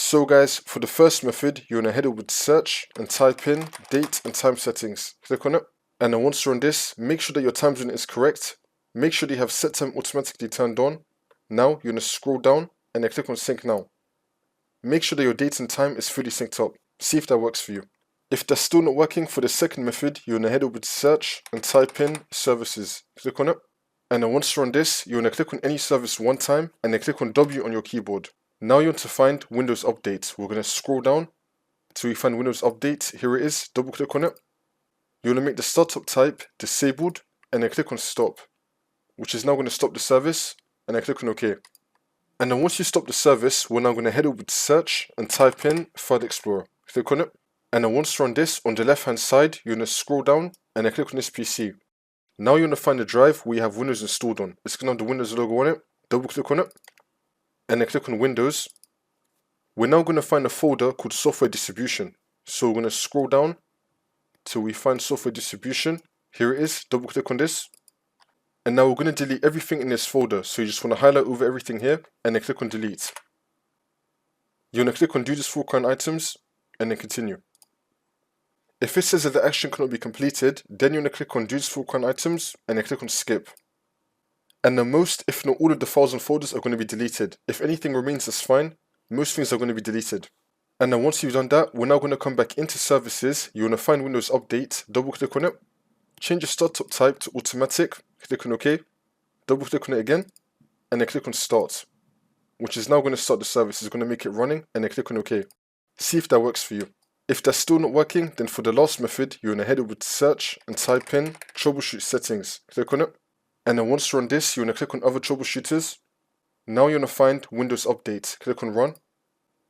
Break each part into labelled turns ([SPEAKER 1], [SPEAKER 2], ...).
[SPEAKER 1] So guys, for the first method, you're going to head over to search and type in date and time settings. Click on it. And then once you're on this, make sure that your time zone is correct. Make sure that you have set time automatically turned on. Now you're going to scroll down and then click on sync now. Make sure that your date and time is fully synced up. See if that works for you. If that's still not working for the second method, you're going to head over to search and type in services. Click on it. And then once you're on this, you're going to click on any service one time and then click on W on your keyboard. Now you want to find Windows Update. We're going to scroll down till we find Windows Update. Here it is. Double click on it. You're going to make the startup type disabled and then click on stop, which is now going to stop the service, and then click on OK. And then once you stop the service, we're now going to head over to search and type in File Explorer. Click on it. And then once you're on this, on the left hand side, you're going to scroll down and then click on this PC. Now you're going to find the drive where you have Windows installed on. It's going to have the Windows logo on it. Double click on it. And then click on Windows. We're now going to find a folder called Software Distribution. So we're going to scroll down till we find Software Distribution. Here it is. Double click on this. And now we're going to delete everything in this folder. So you just want to highlight over everything here and then click on Delete. You're going to click on Do this for current items and then continue. If it says that the action cannot be completed, then you're going to click on Do this for current items and then click on Skip. And then most, if not all of the files and folders are going to be deleted. If anything remains, that's fine. Most things are going to be deleted. And then once you've done that, we're now going to come back into services. You're going to find Windows Update, double click on it. Change your startup type to automatic, click on OK. Double click on it again, and then click on Start, which is now going to start the service. It's going to make it running, and then click on OK. See if that works for you. If that's still not working, then for the last method, you're going to head over to search and type in Troubleshoot Settings. Click on it. And then once you're on this, you're going to click on Other Troubleshooters. Now you're going to find Windows Update. Click on Run.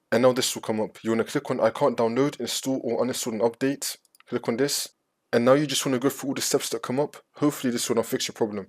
[SPEAKER 1] And now this will come up. You're going to click on I can't download, install or uninstall an update. Click on this. And now you just want to go through all the steps that come up. Hopefully this will now fix your problem.